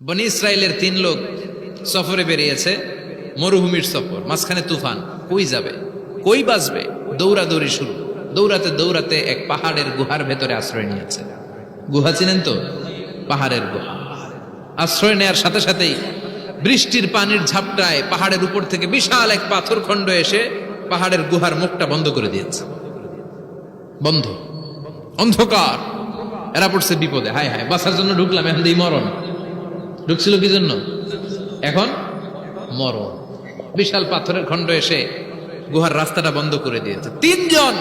বনি ইসরায়েলের 3 লোক সফরে বেরিয়েছে, মরুভূমির সফর, মাঝখানে তুফান। কই যাবে, কই বাঁচবে, দৌড়াদৌড়ি শুরু। দৌড়াতে দৌড়াতে এক পাহাড়ের গুহার ভেতরে আশ্রয় নিয়েছে। গুহা চিনেন তো? পাহাড়ের গুহা। আশ্রয় নেয়ার সাথে সাথেই বৃষ্টির পানির ঝাপটায় পাহাড়ের উপর থেকে বিশাল এক পাথর খণ্ড এসে পাহাড়ের গুহার মুখটা বন্ধ করে দিয়েছে। বন্ধ, অন্ধকার। এরা পড়ছে বিপদে। হায় হায়, বাঁচার জন্য ঢুকলাম, এখন দিই মরণ। ঢুকছিল কি জন্য? এখন মরণ। বিশাল পাথরের খণ্ড এসে গুহার রাস্তাটা বন্ধ করে দিয়েছে। 3 জন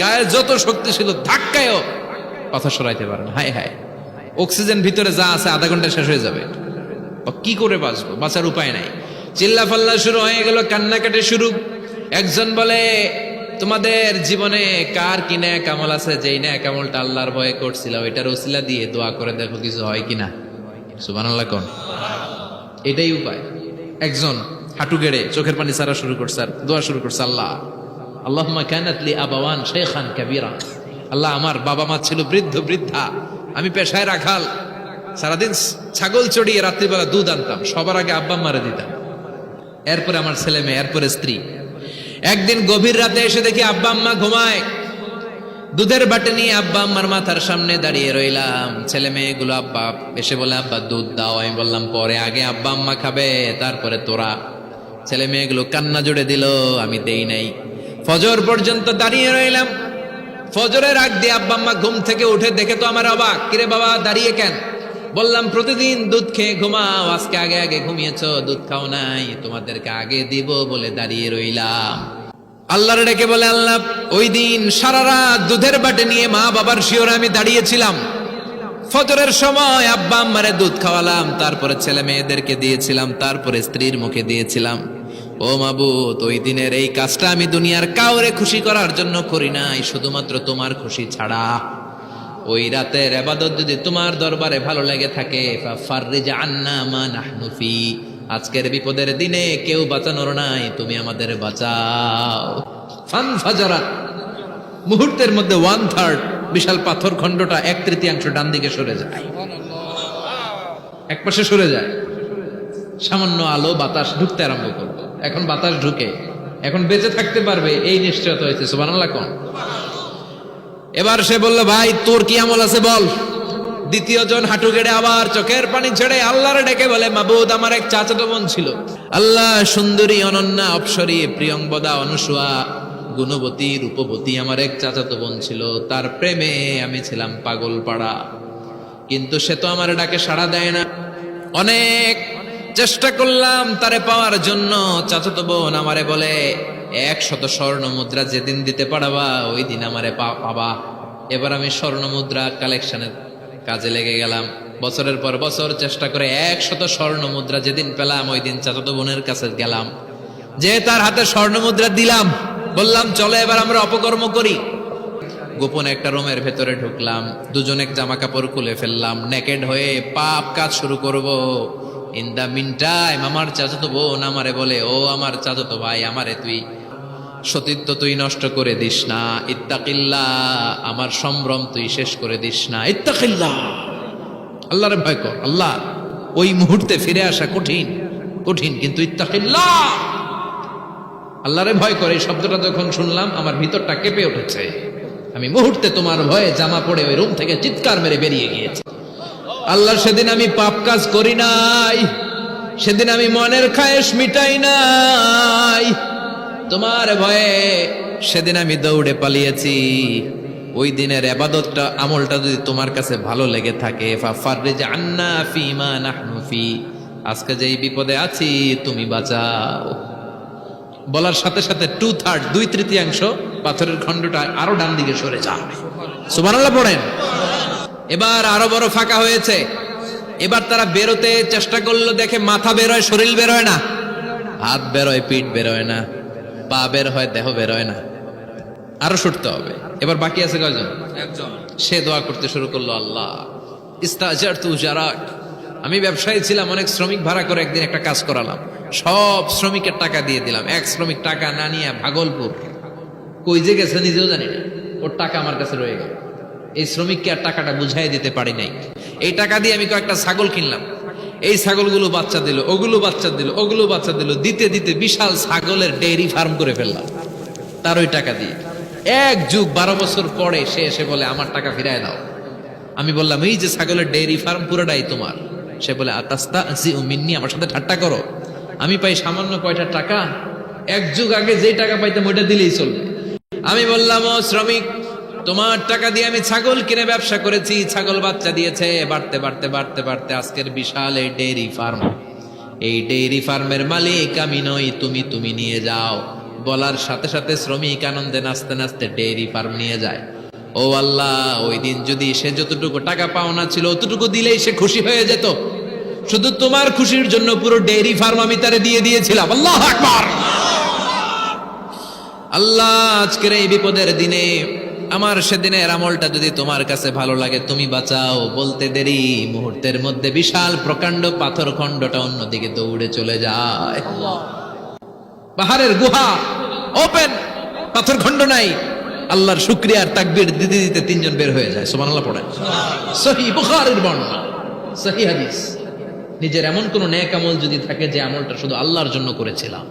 গায়ের যত শক্তি ছিল ধাক্কায়ও পাথর সরাইতে পারে না। হায় হায়, অক্সিজেন ভিতরে যা আছে আধা ঘন্টা শেষ হয়ে যাবে। কি করে বাঁচবো? বাঁচার উপায় নাই। চিল্লা ফাল্লা শুরু হয়ে গেল, কান্নাকাটি শুরু। একজন বলে, তোমাদের জীবনে কার কি ন্যাক আমল আছে, যেই ন্যাক আমলটা আল্লাহর ভয়ে করছিল ওইটার ওসিলা দিয়ে দোয়া করে দেখো কিছু হয় কিনা। সুবহানাল্লাহ কোন? এটাই উপায়। একজন হাঁটু গেড়ে চোখের পানি ছাড়া শুরু করছে আর দোয়া শুরু করছে, আল্লাহ আল্লাহুম্মা কানাত লি আবাওয়ান শাইখান কাবীরা। আল্লাহ, আমার বাবা মা ছিল বৃদ্ধ বৃদ্ধা, আমি পেশায় রাখাল, সারাদিন ছাগল চড়িয়ে রাত্রিবেলা দুধ আনতাম, সবার আগে আব্বা আম্মারে দিতাম, এরপরে আমার ছেলে মেয়ে, এরপরে স্ত্রী। একদিন গভীর রাতে এসে দেখি আব্বা আম্মা ঘুমায়। দুধের বাটি নিয়ে আব্বা আম্মার মাথার সামনে দাঁড়িয়ে রইলাম। ছেলে মেয়েগুলো আব্বা এসে বলে, আব্বা দুধ দাও। আমি বললাম পরে, আগে আব্বা আম্মা খাবে, তারপরে তোরা। ছেলে মেয়েগুলো কান্না জুড়ে দিল, আমি দেই নাই। ফজর পর্যন্ত দাঁড়িয়ে রইলাম। ফজরের আগ দিয়ে আব্বা আম্মা ঘুম থেকে উঠে দেখে তো আমার অবাক, কিরে বাবা দাঁড়িয়ে কেন? বললাম প্রতিদিন দুধ খেয়ে ঘুমাও, আজকে আগে আগে ঘুমিয়েছো, দুধ খাও নাই, তোমাদেরকে আগে দিব বলে দাঁড়িয়ে রইলাম। আল্লাহর ডেকে বলে, আল্লাহ ওই দিন সারা রাত দুধের বাটি নিয়ে মা বাবার শিওরে আমি দাঁড়িয়েছিলাম। ফজরের সময় আব্বা আম্মারে দুধ খাওয়ালাম, তারপরে ছেলে মেয়েদেরকে দিয়েছিলাম, তারপরে স্ত্রীর মুখে দিয়েছিলাম। ও মাবুদ, ওই দিনের এই কাজটা আমি দুনিয়ার কাউরে খুশি করার জন্য করি নাই, শুধুমাত্র তোমার খুশি ছাড়া। ওই রাতের ইবাদত যদি তোমার দরবারে ভালো লেগে থাকে, ফাফাররিজ আন্না মা নাহনু ফি, আজকের বিপদের দিনে কেউ বাঁচানোর নাই, তুমি আমাদের বাঁচাও। ফানফাজারাত, মুহূর্তের মধ্যে 1/3 বিশাল পাথর খণ্ডটা 1/3 ডান দিকে সরে যায়, একপাশে সরে যায়। সামান্য আলো বাতাস ঢুকতে আরম্ভ করলো। এখন বাতাস ঢুকে, এখন বেঁচে থাকতে পারবে এই নিশ্চয়তা হয়েছে। সুবহানাল্লাহ কোন? এবার সে বলল, ভাই তোর কি আমল আছে বল। দ্বিতীয় জন হাঁটু গেড়ে আবার চোখের পানি ছেড়ে আল্লাহর ডেকে বলে, মাবুদ আমার এক চাচাতো বোন ছিল। আল্লাহ, সুন্দরী, অনন্যা, অপসরী, প্রিয়ংবদা, অনুসুয়া, গুণবতী, রূপবতী আমার এক চাচাতো বোন ছিল। তার প্রেমে আমি ছিলাম পাগল পাড়া, কিন্তু সে তো আমার ডাকে সাড়া দেয় না। অনেক চেষ্টা করলাম তারে পাওয়ার জন্য। চাচাতো বোন আমারে বলে, 100 স্বর্ণ মুদ্রা যেদিন দিতে পারবা ওই দিন আমারে পাবা। এবার আমি স্বর্ণ মুদ্রা কালেকশনের কাজে লেগে গেলাম। বছরের পর বছর চেষ্টা করে 100 স্বর্ণ মুদ্রা যেদিন পেলাম ওই দিন চাচাতো বোনের কাছে গেলাম, যে তার হাতে স্বর্ণ মুদ্রা দিলাম, বললাম চলো এবার আমরা অপকর্ম করি। গোপন একটা রুমের ভেতরে ঢুকলাম, দুজনে জামা কাপড় খুলে ফেললাম, নেকেড হয়ে পাপ কাজ শুরু করব। ইন দা মিন টাইম আমার চাচাতো বোন আমারে বলে, ও আমার চাচাতো ভাই, আমারে তুই সতীত্ব তুই নষ্ট করে দিস না, ইত্তাকিল্লাহ, আমার সম্ভ্রম তুই শেষ করে দিস না, ইত্তাকিল্লাহ, আল্লাহরে ভয় কর। আল্লাহ, ওই মুহূর্তে ফিরে আসা কঠিন কঠিন, কিন্তু ইত্তাকিল্লাহ, আল্লাহরে ভয় করে। এই শব্দটা যখন শুনলাম আমার ভিতরটা কেঁপে উঠেছে। আমি মুহূর্তে তোমার ভয়ে জামা পড়ে ওই রুম থেকে চিৎকার মেরে বেরিয়ে গিয়েছি। আল্লাহ, সেদিন আমি পাপ কাজ করি নাই, সেদিন আমি মনের খায়েশ মিটাই নাই, তোমার ভয়ে সেদিন আমি দৌড়ে পালিয়েছি। ওই দিনের ইবাদতটা, আমলটা যদি তোমার কাছে ভালো লেগে থাকে, ফাফাররিজ আন্না ফিমা নাহনু ফি, আজকে যেই বিপদে আছি তুমি বাঁচাও। বলার সাথে সাথে 2/3 2/3 পাথরের খণ্ডটা আরো ডান দিকে সরে যায়। সুবহানাল্লাহ পড়েন। এবার আরো বড় ফাঁকা হয়েছে। এবার তারা বেরোতে চেষ্টা করলো, দেখে মাথা বেরোয়, শরীর বেরোয় না, হাত বেরোয়, পিঠ বেরোয় না, পা বের হয়, দেহ বেরোয় না, আরো ছুটতে হবে। এবার বাকি আছে কয়জন? একজন। সে দোয়া করতে শুরু করলো, আল্লাহ ইস্তাজারতু জারাক, আমি ব্যবসায়ী ছিলাম, অনেক শ্রমিক ভাড়া করে একদিন একটা কাজ করালাম, সব শ্রমিকের টাকা দিয়ে দিলাম। এক শ্রমিক টাকা না নিয়ে ভাগলপুর কই যে গেছে নিজেও জানি না, ওর টাকা আমার কাছে রয়ে গেল। এই শ্রমিককে আর টাকাটা বুঝাই দিতে পারি নাই। এই টাকা দিয়ে আমি কয়েকটা ছাগল কিনলাম, এই ছাগলগুলো বাচ্চা দিল, ওগুলো বাচ্চা দিল, ওগুলো বাচ্চা দিল, দিতে দিতে বিশাল ছাগলের ডেইরি ফার্ম করে ফেললাম তার ওই টাকা দিয়ে। এক যুগ 12 বছর পরে সে এসে বলে আমার টাকা ফিরায় দাও। আমি বললাম এই যে ছাগলের ডেইরি ফার্ম পুরোটাই তোমার। সে বলে আতাস্তা জি মিন্নি, আমার সাথে ঠাট্টা করো? আমি পাই সামান্য কয়টা টাকা, এক যুগ আগে যে টাকা পাইতাম ওইটা দিলেই চলবে। আমি বললাম ও শ্রমিক, তোমার টাকা দিয়ে আমি ছাগল কিনে ব্যবসা করেছি, ছাগল বাচ্চা দিয়েছে, বাড়তে বাড়তে বাড়তে বাড়তে আজকের বিশাল এই ডেইরি ফার্ম। এই ডেইরি ফার্মের মালিক আমি নই, তুমি নিয়ে যাও। বলার সাথে সাথে শ্রমিক আনন্দে নাচতে নাচতে ডেইরি ফার্ম নিয়ে যায়। ও আল্লাহ, ওই দিন যদি সে যতটুকু টাকা পাওনা ছিল অতটুকু দিলেই সে খুশি হয়ে যেত। শুধু তোমার খুশির জন্য পুরো ডেইরি ফার্ম আমি তারে দিয়ে দিয়েছিলাম। আল্লাহু আকবার। আল্লাহ, আজকের এই বিপদের দিনে আমার সেদিনের আমলটা যদি তোমার কাছে ভালো লাগে তুমি বাঁচাও। বলতে দেরি, মুহূর্তের মধ্যে বিশাল প্রকাণ্ড পাথর খণ্ডটা অন্যদিকে দৌড়ে চলে যায়। পাহাড়ের গুহা ওপেন, পাথর খণ্ড নাই। আল্লাহর শুকরিয়ার তাকবীর দিতে দিতে তিনজন বের হয়ে যায়। সুবহানাল্লাহ পড়েন। সহিহ বুখারীর বর্ণনা, সহিহ হাদিস। নিজের এমন কোন নেক আমল যদি থাকে যে আমলটা শুধু আল্লাহর জন্য করেছিলাম,